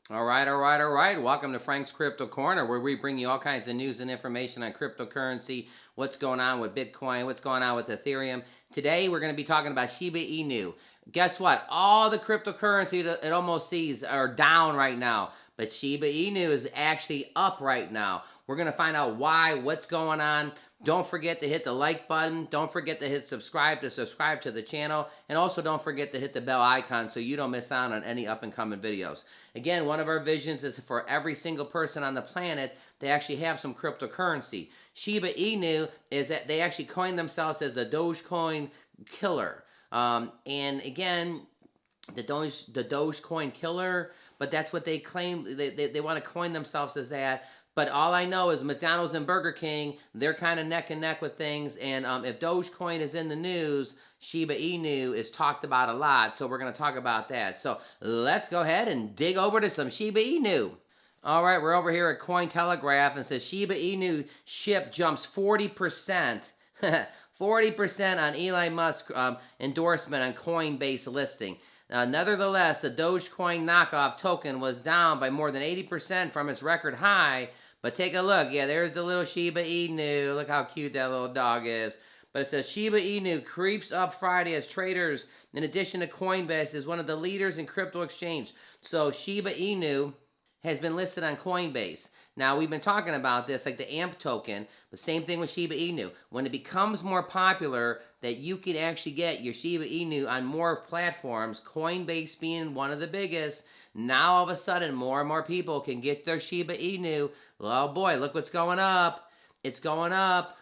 All right, all right, all right. Welcome to Frank's Crypto Corner, where we bring you all kinds of news and information on cryptocurrency, what's going on with Bitcoin, what's going on with Ethereum. Today, we're going to be talking about Shiba Inu. Guess what? All the cryptocurrency it almost sees are down right now, but Shiba Inu is actually up right now. We're going to find out why, what's going on. Don't forget to hit the like button. Don't forget to hit subscribe to the channel. And also don't forget to hit the bell icon so you don't miss out on any up and coming videos. Again, one of our visions is for every single person on the planet to actually have some cryptocurrency. Shiba Inu is that they actually coined themselves as the Dogecoin killer. And again, the Dogecoin killer, but that's what they claim. They want to coin themselves as that. But all I know is McDonald's and Burger King, they're kind of neck and neck with things. And if Dogecoin is in the news, Shiba Inu is talked about a lot. So we're going to talk about that. So let's go ahead and dig over to some Shiba Inu. All right, we're over here at Cointelegraph and says Shiba Inu ship jumps 40%. 40% on Elon Musk endorsement on Coinbase listing. Nevertheless, the Dogecoin knockoff token was down by more than 80% from its record high. But take a look. Yeah, there's the little Shiba Inu. Look how cute that little dog is. But it says Shiba Inu creeps up Friday as traders, in addition to Coinbase, is one of the leaders in crypto exchange. So Shiba Inu has been listed on Coinbase. Now, we've been talking about this, like the AMP token, but same thing with Shiba Inu. When it becomes more popular that you can actually get your Shiba Inu on more platforms, Coinbase being one of the biggest, now all of a sudden more and more people can get their Shiba Inu. Oh boy, look what's going up. It's going up.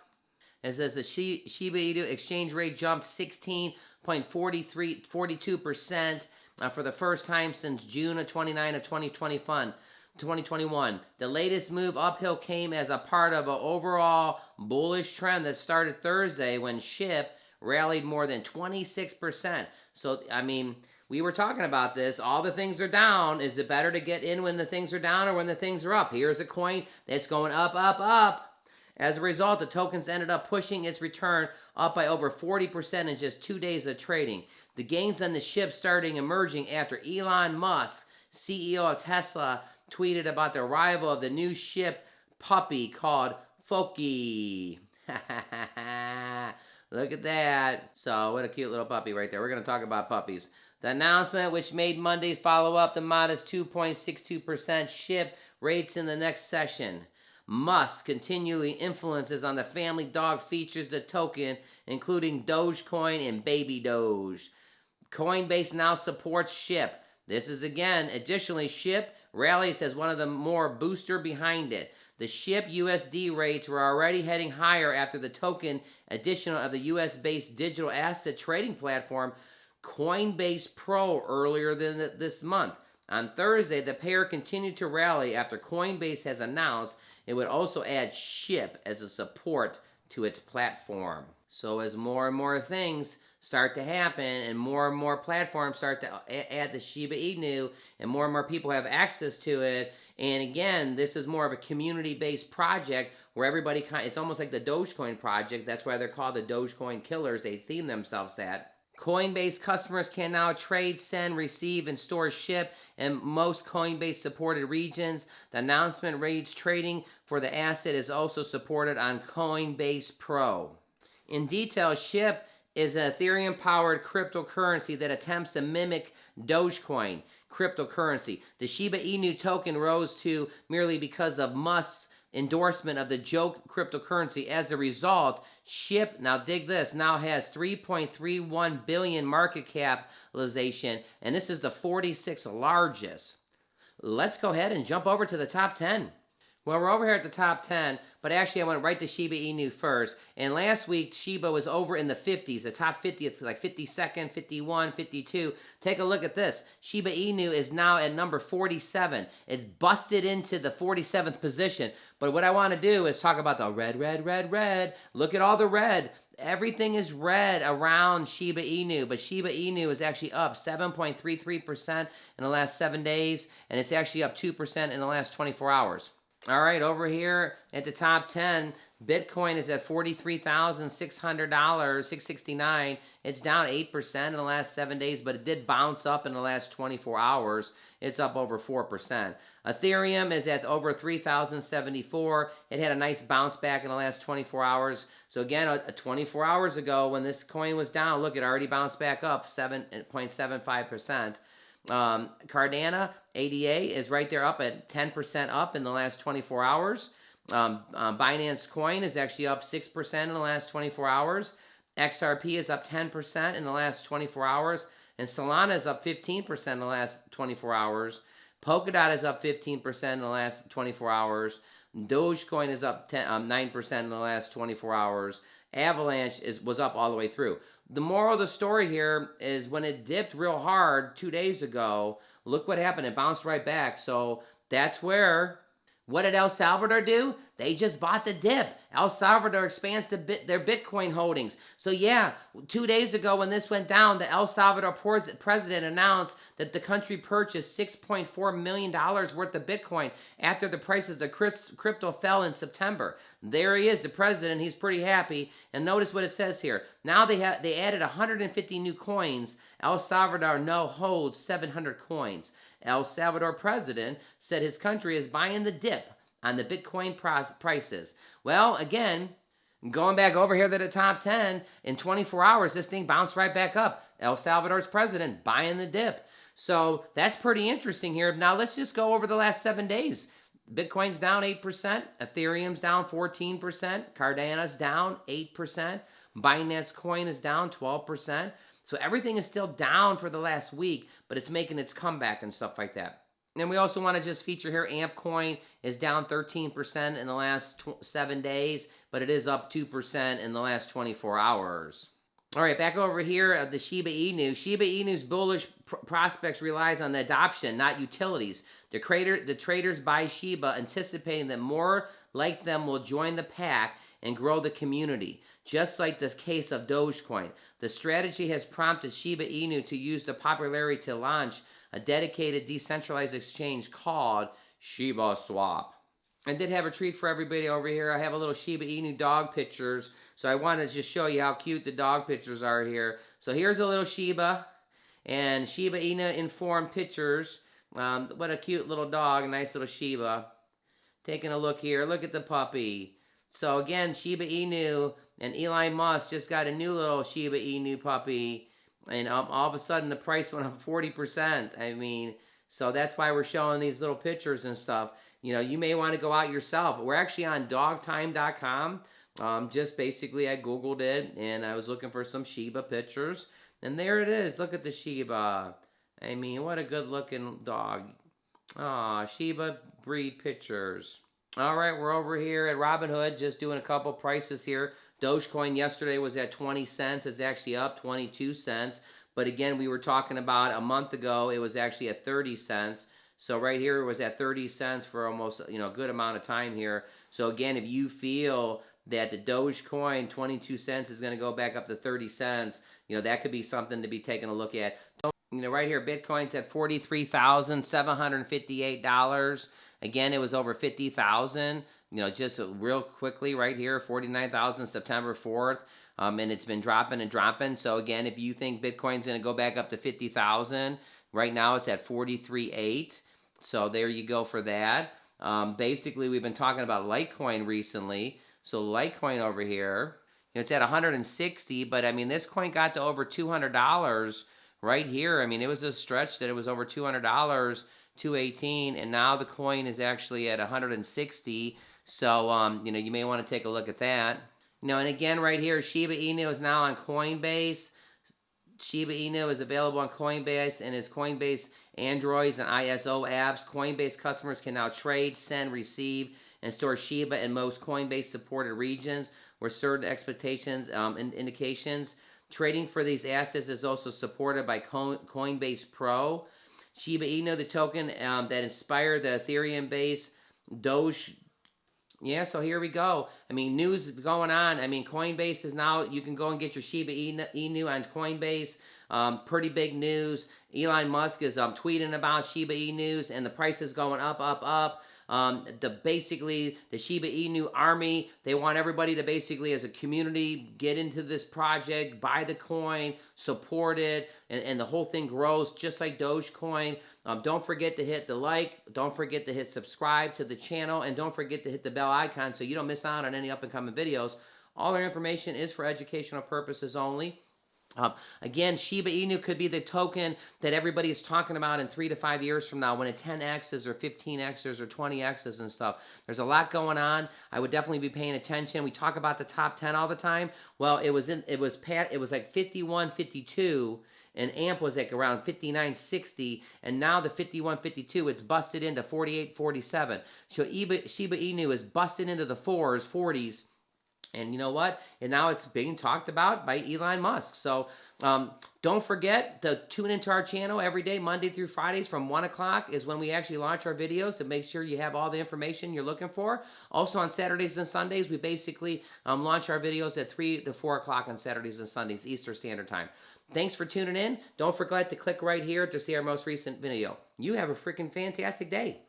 It says the Shiba Inu exchange rate jumped 16.42% for the first time since June of 2021. The latest move uphill came as a part of an overall bullish trend that started Thursday when SHIB rallied more than 26%. So, I mean, we were talking about this. All the things are down. Is it better to get in when the things are down or when the things are up? Here's a coin that's going up, up, up. As a result, the tokens ended up pushing its return up by over 40% in just 2 days of trading. The gains on the SHIB started emerging after Elon Musk, CEO of Tesla, tweeted about the arrival of the new SHIB puppy called Floki. Look at that. So, what a cute little puppy right there. We're going to talk about puppies. The announcement, which made Monday's follow-up the modest 2.62% SHIB rates in the next session. Musk continually influences on the family dog features the token, including Dogecoin and Baby Doge. Coinbase now supports SHIB. This is again, additionally, SHIB rallies has one of the more booster behind it. The SHIB USD rates were already heading higher after the token additional of the US-based digital asset trading platform Coinbase Pro earlier this month. On Thursday, the pair continued to rally after Coinbase has announced it would also add SHIB as a support to its platform. So as more and more things start to happen and more platforms start to add the Shiba Inu and more people have access to it, and again, this is more of a community-based project where everybody, it's almost like the Dogecoin project. That's why they're called the Dogecoin killers. They theme themselves that. Coinbase customers can now trade, send, receive, and store SHIB in most Coinbase-supported regions. The announcement reads trading for the asset is also supported on Coinbase Pro. In detail, SHIB is an Ethereum-powered cryptocurrency that attempts to mimic Dogecoin cryptocurrency. The Shiba Inu token rose to merely because of Musk's endorsement of the joke cryptocurrency. As a result, SHIB, now dig this, now has 3.31 billion market capitalization, and this is the 46th largest. Let's go ahead and jump over to the top 10. Well, we're over here at the top 10, but actually I went right to Shiba Inu first. And last week, Shiba was over in the 50s, the top 50, like 52nd, 51, 52. Take a look at this. Shiba Inu is now at number 47. It's busted into the 47th position. But what I want to do is talk about the red, red, red, red. Look at all the red. Everything is red around Shiba Inu, but Shiba Inu is actually up 7.33% in the last 7 days, and it's actually up 2% in the last 24 hours. All right, over here at the top 10, Bitcoin is at $43,600, 669. It's down 8% in the last 7 days, but it did bounce up in the last 24 hours. It's up over 4%. Ethereum is at over 3,074. It had a nice bounce back in the last 24 hours. So again, 24 hours ago when this coin was down, look, it already bounced back up 7.75%. Cardano, ADA, is right there up at 10% up in the last 24 hours. Binance Coin is actually up 6% in the last 24 hours. XRP is up 10% in the last 24 hours. And Solana is up 15% in the last 24 hours. Polkadot is up 15% in the last 24 hours. Dogecoin is up 9% in the last 24 hours. Avalanche was up all the way through. The moral of the story here is when it dipped real hard 2 days ago, look what happened. It bounced right back. So that's where... What did El Salvador do? They just bought the dip. El Salvador expands their Bitcoin holdings. So yeah, 2 days ago when this went down, the El Salvador president announced that the country purchased $6.4 million worth of Bitcoin after the prices of crypto fell in September. There he is, the president. He's pretty happy. And notice what it says here. Now they added 150 new coins. El Salvador now holds 700 coins. El Salvador president said his country is buying the dip on the Bitcoin prices. Well, again, going back over here to the top 10, in 24 hours, this thing bounced right back up. El Salvador's president buying the dip. So that's pretty interesting here. Now let's just go over the last 7 days. Bitcoin's down 8%. Ethereum's down 14%. Cardano's down 8%. Binance Coin is down 12%. So everything is still down for the last week, but it's making its comeback and stuff like that. And we also want to just feature here, AmpCoin is down 13% in the last 7 days, but it is up 2% in the last 24 hours. All right, back over here at the Shiba Inu. Shiba Inu's bullish prospects relies on the adoption, not utilities. The traders buy Shiba, anticipating that more like them will join the pack and grow the community. Just like the case of Dogecoin, the strategy has prompted Shiba Inu to use the popularity to launch a dedicated decentralized exchange called Shiba Swap. I did have a treat for everybody over here. I have a little Shiba Inu dog pictures, so I want to just show you how cute the dog pictures are here. So here's a little Shiba, and Shiba Inu informed pictures. What a cute little dog, nice little Shiba. Taking a look here, look at the puppy. So again, Shiba Inu and Elon Musk just got a new little Shiba Inu puppy, and all of a sudden the price went up 40%. I mean, so that's why we're showing these little pictures and stuff. You know, you may want to go out yourself. We're actually on dogtime.com. Just basically I Googled it, and I was looking for some Shiba pictures, and there it is. Look at the Shiba. I mean, what a good looking dog. Aw, Shiba breed pictures. All right, we're over here at Robinhood, just doing a couple prices here. Dogecoin yesterday was at 20 cents. It's actually up 22 cents. But again, we were talking about a month ago, it was actually at 30 cents. So right here, it was at 30 cents for almost, a good amount of time here. So again, if you feel that the Dogecoin 22 cents is going to go back up to 30 cents, that could be something to be taking a look at. Right here, Bitcoin's at $43,758. Again, it was over 50,000. Just real quickly right here, 49,000 September 4th. And it's been dropping and dropping. So again, if you think Bitcoin's going to go back up to 50,000, right now it's at 43.8. So there you go for that. Basically, we've been talking about Litecoin recently. So Litecoin over here, it's at 160, but I mean, this coin got to over $200 right here. I mean, it was a stretch that it was over $200, 218, and now the coin is actually at 160. So, you may want to take a look at that. And again, right here, Shiba Inu is now on Coinbase. Shiba Inu is available on Coinbase and is Coinbase Androids and ISO apps. Coinbase customers can now trade, send, receive, and store Shiba in most Coinbase-supported regions where certain expectations and indications. Trading for these assets is also supported by Coinbase Pro. Shiba Inu, the token that inspired the Ethereum-based Yeah, so here we go. I mean, news going on. I mean, Coinbase is now, you can go and get your Shiba Inu on Coinbase. Pretty big news. Elon Musk is tweeting about Shiba Inu, and the price is going up, up, up. Basically the Shiba Inu army, they want everybody to basically as a community get into this project, buy the coin, support it, and the whole thing grows just like Dogecoin. Don't forget to hit the like, don't forget to hit subscribe to the channel, and don't forget to hit the bell icon so you don't miss out on any up and coming videos. All our information is for educational purposes only. Again, Shiba Inu could be the token that everybody is talking about in 3 to 5 years from now when it 10x's or 15x's or 20x's and stuff. There's a lot going on. I would definitely be paying attention. We talk about the top 10 all the time. Well, it was like 51, 52. And AMP was like around 59.60, and now the 51.52, it's busted into 48.47. So Shiba Inu is busted into the 40s. And you know what? And now it's being talked about by Elon Musk. So don't forget to tune into our channel every day, Monday through Fridays from 1 o'clock is when we actually launch our videos to make sure you have all the information you're looking for. Also on Saturdays and Sundays, we basically launch our videos at 3 to 4 o'clock on Saturdays and Sundays, Eastern Standard Time. Thanks for tuning in. Don't forget to click right here to see our most recent video. You have a freaking fantastic day.